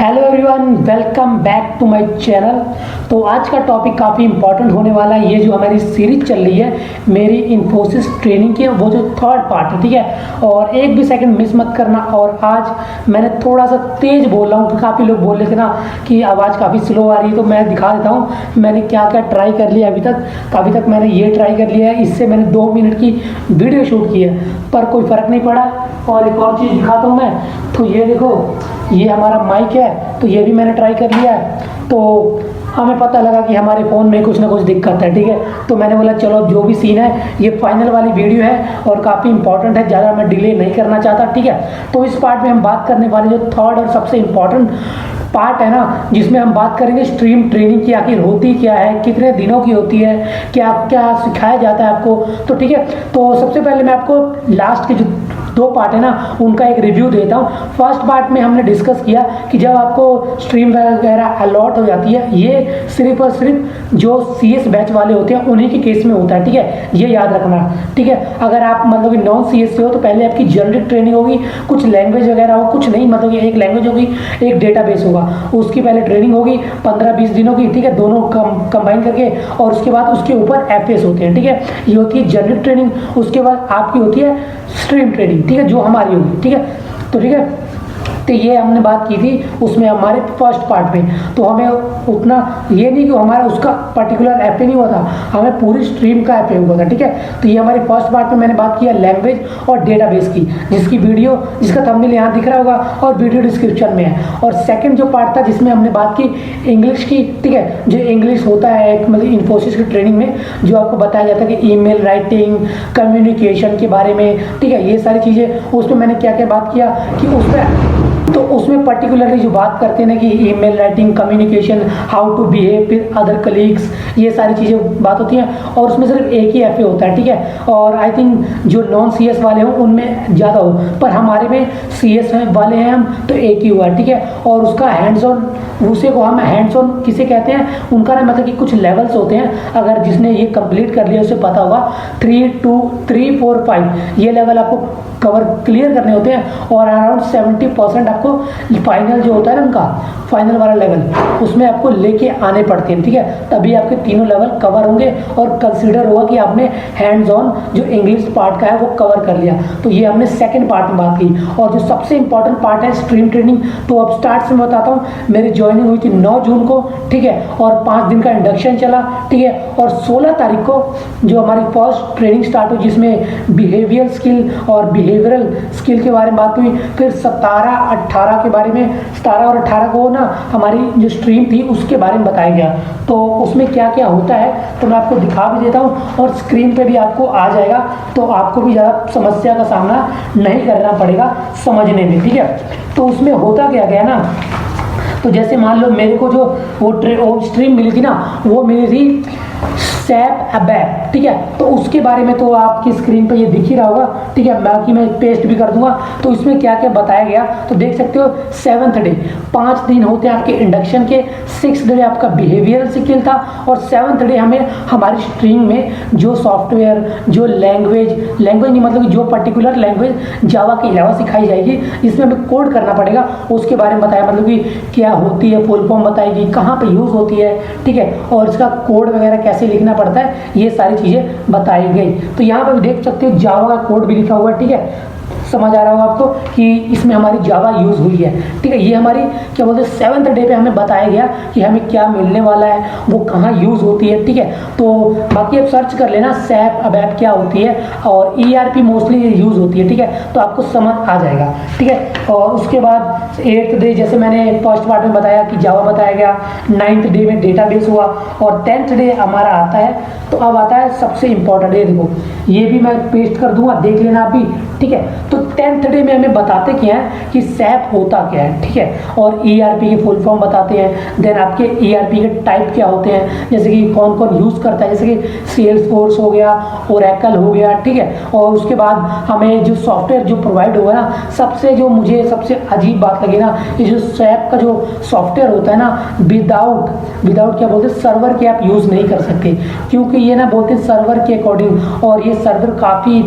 Hello everyone, welcome back to my channel. तो आज का टॉपिक काफ़ी इंपॉर्टेंट होने वाला है। ये जो हमारी सीरीज चल रही है मेरी इन्फोसिस ट्रेनिंग की, वो जो थर्ड पार्ट है, ठीक है। और एक भी सेकंड मिस मत करना। और आज मैंने थोड़ा सा तेज़ बोल रहा हूँ, काफ़ी लोग बोल रहे थे ना कि आवाज़ काफ़ी स्लो आ रही है, तो मैं दिखा देता हूँ मैंने क्या क्या ट्राई कर लिया अभी तक मैंने ये ट्राई कर लिया है। इससे मैंने 2 मिनट की वीडियो शूट की है, पर कोई फ़र्क नहीं पड़ा। और एक और चीज़ दिखाता हूँ मैं, तो ये देखो, ये हमारा माइक है, तो ये भी मैंने ट्राई कर लिया है। तो हमें पता लगा कि हमारे फ़ोन में कुछ ना कुछ दिक्कत है, ठीक है। तो मैंने बोला चलो जो भी सीन है, ये फाइनल वाली वीडियो है और काफ़ी इंपॉर्टेंट है, ज़्यादा मैं डिले नहीं करना चाहता, ठीक है। तो इस पार्ट में हम बात करने वाले जो थर्ड और सबसे इम्पॉर्टेंट पार्ट है ना, जिसमें हम बात करेंगे स्ट्रीम ट्रेनिंग की आखिर होती क्या है, कितने दिनों की होती है, क्या क्या सिखाया जाता है आपको, तो ठीक है। तो सबसे पहले मैं आपको लास्ट के जो 2 पार्ट है ना, उनका एक रिव्यू देता हूँ। फर्स्ट पार्ट में हमने डिस्कस किया कि जब आपको स्ट्रीम वगैरह अलॉट हो जाती है, ये सिर्फ और सिर्फ जो CS बैच वाले होते हैं उन्हीं के केस में होता है, ठीक है। ये याद रखना, ठीक है। अगर आप मतलब कि नॉन CS से हो तो पहले आपकी जनरिक ट्रेनिंग होगी, कुछ लैंग्वेज वगैरह हो, कुछ नहीं, मतलब एक लैंग्वेज होगी, एक डेटाबेस होगा, उसकी पहले ट्रेनिंग होगी 15-20 दिनों की, ठीक है, दोनों कंबाइन करके। और उसके बाद उसके ऊपर FS होते हैं, ठीक है। ये होती है जनरिक ट्रेनिंग। उसके बाद आपकी होती है स्ट्रीम ट्रेनिंग, ठीक है, जो हमारी होगी, ठीक है। तो ठीक है, तो ये हमने बात की थी उसमें हमारे फर्स्ट पार्ट में। तो हमें उतना ये नहीं कि हमारा उसका पर्टिकुलर FA नहीं हुआ था, हमें पूरी स्ट्रीम का FA हुआ था, ठीक है। तो ये हमारी फर्स्ट पार्ट में मैंने बात किया लैंग्वेज और डेटाबेस की, जिसकी वीडियो, जिसका थंबनेल यहाँ दिख रहा होगा और वीडियो डिस्क्रिप्शन में है। और सेकंड जो पार्ट था जिसमें हमने बात की इंग्लिश की, ठीक है। जो इंग्लिश होता है एक मतलब इन्फोसिस की ट्रेनिंग में जो आपको बताया जाता है कि ईमेल राइटिंग, कम्युनिकेशन के बारे में, ठीक है, ये सारी चीज़ें। उसमें मैंने क्या क्या बात किया कि उसमें पर्टिकुलरली जो बात करते हैं ना कि email writing, communication, how to behave with other colleagues, ये सारी चीज़ें बात होती हैं। और उसमें सिर्फ एक ही FA होता है, ठीक है। और आई थिंक जो नॉन CS वाले हों उनमें ज़्यादा हो, पर हमारे में CS वाले हैं हम, तो एक ही हुआ है, ठीक है। और उसका हैंड्स ऑन, उसे को हम हैंड्स ऑन किसे कहते हैं, उनका ना मतलब कि कुछ लेवल्स होते हैं। अगर जिसने ये कंप्लीट कर लिया उसे पता होगा 3, 2, 3, 4, 5 ये लेवल आपको कवर क्लियर करने होते हैं। और अराउंड 70% आपको फाइनल जो होता है ना उनका फाइनल वाला लेवल, उसमें आपको लेके आने पड़ते हैं, ठीक है। तभी आपके तीनों लेवल कवर होंगे और कंसीडर होगा कि आपने हैंड्स ऑन जो इंग्लिश पार्ट का है वो कवर कर लिया। तो ये हमने सेकंड पार्ट में बात की। और जो सबसे इंपॉर्टेंट पार्ट है स्ट्रीम ट्रेनिंग, तो अब स्टार्ट से मैं बताता हूँ। मेरी ज्वाइनिंग हुई थी 9 जून को, ठीक है। और 5 दिन का इंडक्शन चला, ठीक है। और 16 तारीख को जो हमारी फर्स्ट ट्रेनिंग स्टार्ट हुई, जिसमें बिहेवियर स्किल और बिहेवियरल स्किल के बारे में बात हुई। फिर 17-18 के बारे में, 17 और 18 को ना हमारी जो स्ट्रीम थी उसके बारे में बताया गया। तो उसमें क्या क्या होता है तो मैं आपको दिखा भी देता हूँ और स्क्रीन पे भी आपको आ जाएगा, तो आपको भी ज़्यादा समस्या का सामना नहीं करना पड़ेगा समझने में, ठीक है। तो उसमें होता क्या गया ना, तो जैसे मान लो मेरे को जो वो स्ट्रीम मिली थी ना, वो मिली थी सैप अबैप, ठीक है। तो उसके बारे में तो आपकी स्क्रीन पे ये दिख ही रहा होगा, ठीक है। बाकी मैं पेस्ट भी कर दूंगा। तो इसमें क्या क्या बताया गया तो देख सकते हो। 7th डे, 5 दिन होते हैं आपके इंडक्शन के। 6th डे आपका बिहेवियरल स्किल था। और 7th डे हमें हमारी स्ट्रीम में जो सॉफ्टवेयर, जो लैंग्वेज नहीं मतलब जो पर्टिकुलर लैंग्वेज जावा के अलावा सिखाई जाएगी, इसमें हमें कोड करना पड़ेगा, उसके बारे में बताया, मतलब कि क्या होती है, फुल फॉर्म बताएगी, कहाँ पे यूज़ होती है, ठीक है। और इसका कोड वगैरह कैसे लिखना पड़ता है, ये सारी चीज़ें बताई गई। तो यहाँ पर देख सकते हो जावा का कोड भी लिखा हुआ है, ठीक है। समझ आ रहा होगा आपको कि इसमें हमारी जावा यूज़ हुई है, ठीक है। ये हमारी क्या बोलते हैं 7th डे पे हमें बताया गया कि हमें क्या मिलने वाला है, वो कहाँ यूज़ होती है, ठीक है। तो बाकी आप सर्च कर लेना सैप अबैप क्या होती है, और ERP मोस्टली यूज़ होती है, ठीक है। तो आपको समझ आ जाएगा, ठीक है। और उसके बाद 8th डे जैसे मैंने फर्स्ट पार्ट में बताया कि जावा बताया गया। 9th डे में डेटाबेस हुआ। और 10th डे हमारा आता है, तो अब आता है सबसे इंपॉर्टेंट। ये देखो, ये भी मैं पेस्ट कर दूंगा, देख लेना आप भी, ठीक है। तो 10th डे में हमें बताते क्या है कि सैप होता क्या है, ठीक है। और ERP की फुल फॉर्म बताते हैं। देन आपके ERP के टाइप क्या होते हैं, जैसे कि कौन कौन यूज़ करता है, जैसे कि सेल्सफोर्स हो गया, ओरेकल हो गया, ठीक है। और उसके बाद हमें जो सॉफ्टवेयर जो प्रोवाइड होगा ना, मुझे सबसे अजीब बात लगी ना, ये जो सैप का जो सॉफ्टवेयर होता है ना, विदाउट क्या बोलते हैं, सर्वर के आप यूज़ नहीं कर सकते, क्योंकि ये ना बोलते हैं सर्वर के अकॉर्डिंग। और ये सर्वर काफ़ी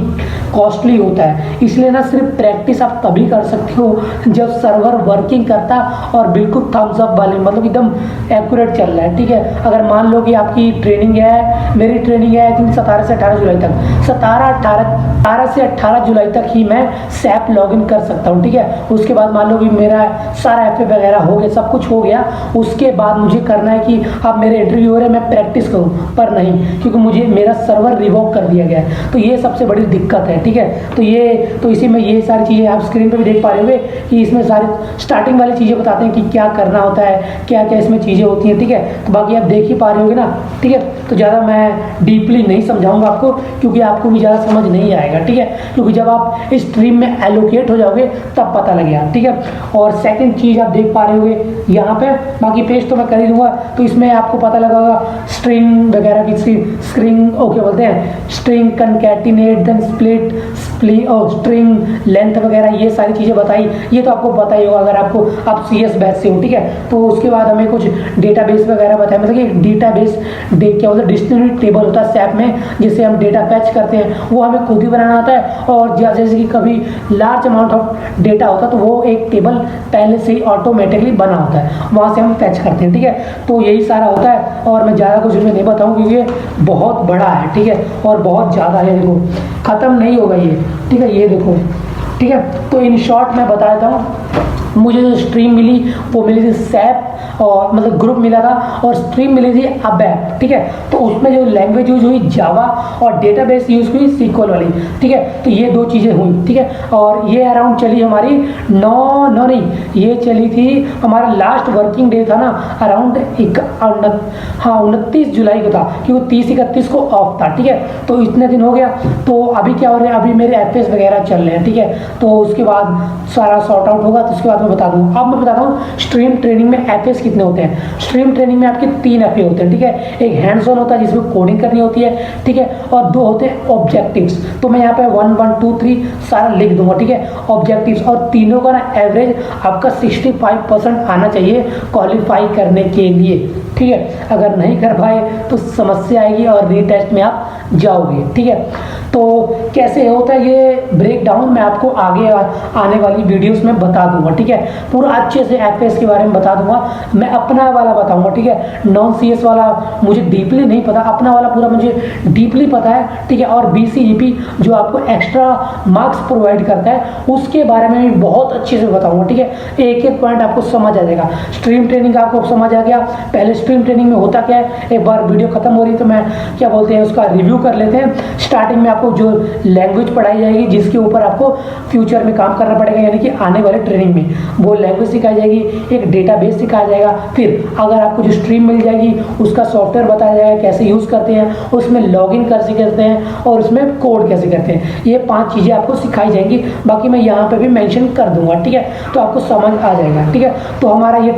कॉस्टली होता है। इसलिए ना सिर्फ प्रैक्टिस आप तभी कर सकते हो जब सर्वर वर्किंग करता और बिल्कुल थम्स अप वाले, मतलब एकदम एक्यूरेट चल रहा है, ठीक है। अगर मान लो कि आपकी ट्रेनिंग है, मेरी ट्रेनिंग है आई थिंक 17 से 18 जुलाई तक, 17 से 18 जुलाई तक ही मैं सैप लॉगिन कर सकता हूँ, ठीक है। उसके बाद मान लो कि मेरा सारा एफ वगैरह हो गया, सब कुछ हो गया, उसके बाद मुझे करना है कि अब मेरे इंटरव्यू हो रहे हैं, मैं प्रैक्टिस करूँ, पर नहीं, क्योंकि मुझे मेरा सर्वर रिवोक कर दिया गया है। तो ये सबसे बड़ी दिक्कत है, ठीक है। तो इसी में ये सारी चीज़ें आप स्क्रीन पर भी देख पा रहे होंगे कि इसमें सारी स्टार्टिंग वाली चीज़ें बताते हैं कि क्या करना होता है, क्या क्या इसमें चीज़ें होती हैं, ठीक है। तो बाकी आप देख ही पा रहे होगे ना, ठीक है। तो ज़्यादा मैं डीपली नहीं समझाऊंगा आपको, क्योंकि आपको भी ज़्यादा समझ नहीं आएगा, ठीक है। क्योंकि जब आप इस स्ट्रीम में एलोकेट हो जाओगे तब पता लगेगा, ठीक है। और सेकंड चीज़ आप देख पा रहे होगे यहाँ पे, बाकी पेज तो मैं कर ही दूंगा। तो इसमें आपको पता लगा होगा स्ट्रिंग वगैरह की स्ट्रिंग ओके बोलते हैं, स्ट्रिंग कंकैटिनेट, देन स्प्लिट और स्ट्रिंग लेंथ वगैरह, ये सारी चीज़ें बताई। ये तो आपको पता ही होगा अगर आप CS बैच से हो, ठीक है। तो उसके बाद हमें कुछ डेटाबेस वगैरह बताया, मतलब कि डेटाबेस क्या बोलते हैं, डिक्शनरी टेबल होता है सैप में, जिससे हम डेटा फैच करते हैं, वो हमें खुद ही बनाना होता है। और जैसे कि कभी लार्ज अमाउंट ऑफ डेटा होता है तो वो एक टेबल पहले से ही ऑटोमेटिकली बना होता है, वहाँ से हम फैच करते हैं, ठीक है। तो यही सारा होता है और मैं ज़्यादा कुछ इसमें नहीं बताऊँ क्योंकि ये बहुत बड़ा है, ठीक है, और बहुत ज़्यादा है। देखो ख़त्म नहीं होगा ये, ठीक है, ये देखो, ठीक है। तो इन शॉर्ट मैं बता देता हूँ, मुझे जो स्ट्रीम मिली वो मिली थी सैप, और मतलब ग्रुप मिला था, और स्ट्रीम मिली थी अबैप, ठीक है। तो उसमें जो लैंग्वेज यूज हुई जावा, और डेटाबेस यूज हुई SQL वाली, ठीक है। तो ये दो चीज़ें हुई, ठीक है। और ये अराउंड चली हमारी नहीं, ये चली थी, हमारा लास्ट वर्किंग डे था ना अराउंड 29 जुलाई को था, क्योंकि 30-31 को ऑफ था, ठीक है। तो इतने दिन हो गया। तो अभी क्या हो रहा है, अभी मेरे FS वगैरह चल रहे हैं, ठीक है। तो उसके बाद सारा सॉर्ट आउट होगा, तो उसके बाद मैं बता दूँ। अब मैं बताता हूँ स्ट्रीम ट्रेनिंग में FS कितने होते हैं। स्ट्रीम ट्रेनिंग में आपके 3 FA होते हैं, ठीक है। एक हैंड्स ऑन होता है जिसमें कोडिंग करनी होती है, ठीक है, और 2 होते हैं ऑब्जेक्टिव्स। तो मैं यहाँ पे 1, 1, 2, 3 सारा लिख दूंगा, ठीक है, ऑब्जेक्टिव्स। और तीनों का ना एवरेज आपका 65% आना चाहिए क्वालिफाई करने के लिए, ठीक है। अगर नहीं कर पाए तो समस्या आएगी और रीटेस्ट में आप जाओगे, ठीक है। तो कैसे होता है ये ब्रेक डाउन मैं आपको आगे आने वाली वीडियोस में बता दूंगा, ठीक है। पूरा अच्छे से FS के बारे में बता दूंगा, मैं अपना वाला बताऊंगा, ठीक है। नॉन CS वाला मुझे डीपली नहीं पता, अपना वाला पूरा मुझे डीपली पता है, ठीक है। और BCEP जो आपको एक्स्ट्रा मार्क्स प्रोवाइड करता है उसके बारे में भी बहुत अच्छे से बताऊंगा, ठीक है। एक एक पॉइंट आपको समझ आ जाएगा। स्ट्रीम ट्रेनिंग आपको समझ आ गया। पहले स्ट्रीम ट्रेनिंग में होता क्या है, एक बार वीडियो खत्म हो रही तो मैं क्या बोलते हैं उसका रिव्यू कर लेते हैं। स्टार्टिंग में आपको जो लैंग्वेज पढ़ाई जाएगी जिसके ऊपर आपको फ्यूचर में काम करना पड़ेगा, यानी कि आने वाले ट्रेनिंग में वो लैंग्वेज सिखाई जाएगी, एक डेटाबेस सिखाया जाएगा। फिर अगर आपको जो स्ट्रीम मिल जाएगी उसका सॉफ्टवेयर बताया जाएगा कैसे यूज़ करते हैं, उसमें लॉगिन कैसे करते हैं और उसमें कोड कैसे करते हैं। ये 5 चीज़ें आपको सिखाई जाएंगी, बाकी मैं यहाँ पे भी मेंशन कर दूंगा, ठीक है। तो आपको समझ आ जाएगा, ठीक है। तो हमारा ये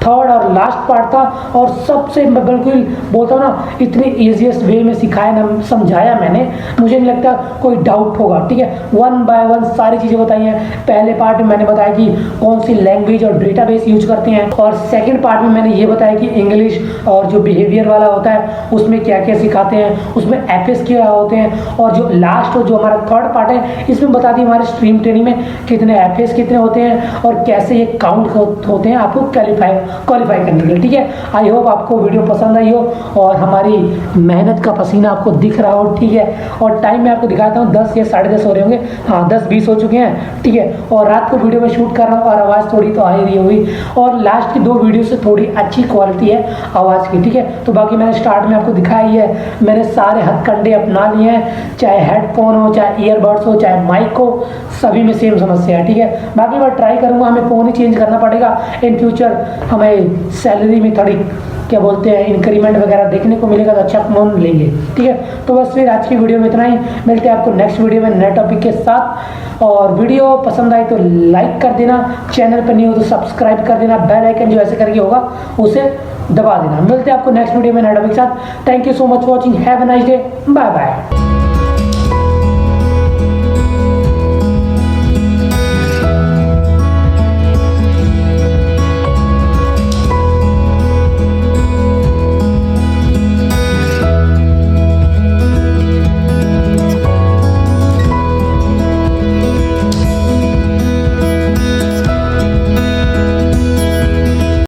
थर्ड और लास्ट पार्ट था, और सबसे मैं बिल्कुल बोलता हूँ ना इतनी ईजीएस्ट वे में सिखाया ना, समझाया मैंने, मुझे नहीं लगता कोई डाउट होगा, ठीक है। 1 बाय 1 सारी चीज़ें बताई हैं। पहले पार्ट में मैंने बताया कि कौन सी लैंग्वेज और डेटाबेस यूज करते हैं, और सेकंड पार्ट में मैंने ये बताया कि इंग्लिश और जो बिहेवियर वाला होता है उसमें क्या क्या सिखाते हैं, उसमें FS क्या होते हैं, और जो लास्ट जो हमारा थर्ड पार्ट है इसमें बता दी हमारे स्ट्रीम ट्रेनिंग में कितने FS कितने होते हैं और कैसे ये काउंट होते हैं आपको क्वालिफाई करने के लिए, ठीक है। आई होप आपको वीडियो पसंद आई हो और हमारी मेहनत का पसीना आपको दिख रहा हो, ठीक है। और टाइम मैं आपको दिखाता हूँ 10 या 10:30 हो रहे होंगे, हाँ 10-20 हो चुके हैं, ठीक है। और रात को वीडियो में शूट कर रहा हूँ और आवाज़ थोड़ी तो आ ही रही होगी, और लास्ट की 2 वीडियो से थोड़ी अच्छी क्वालिटी है आवाज़ की, ठीक है। तो बाकी मैंने स्टार्ट में आपको दिखाया ही है, मैंने सारे हथकंडे अपना लिए हैं, चाहे हेडफोन हो, चाहे ईयरबड्स हो, चाहे माइक हो, सभी में सेम समस्या है, ठीक है। बाकी मैं ट्राई करूँगा, हमें फ़ोन ही चेंज करना पड़ेगा इन फ्यूचर, हमें सैलरी में थोड़ी क्या बोलते हैं इंक्रीमेंट वगैरह देखने को मिलेगा तो अच्छा फोन लेंगे, ठीक है। तो बस फिर आज की वीडियो में इतना ही, मिलते हैं आपको नेक्स्ट वीडियो में नए टॉपिक के साथ। और वीडियो पसंद आई तो लाइक कर देना, चैनल पर नहीं हो तो सब्सक्राइब कर देना, बेल आइकन जो ऐसे करके होगा उसे दबा देना। मिलते हैं आपको नेक्स्ट वीडियो में नए टॉपिक के साथ। Thank you so much watching, have a nice day, bye bye.